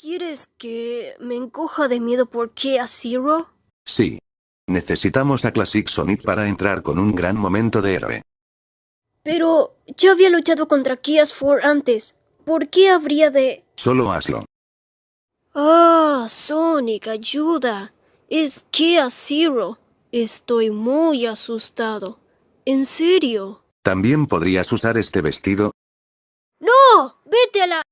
¿Quieres que me encoja de miedo por Kia Zero? Sí. Necesitamos a Classic Sonic para entrar con un gran momento de héroe. Pero ya había luchado contra Kia's 4 antes. ¿Por qué habría de...? Solo hazlo. Ah, Sonic, ayuda. Es Kia Zero. Estoy muy asustado. ¿En serio? También podrías usar este vestido. ¡No! ¡Vete a la...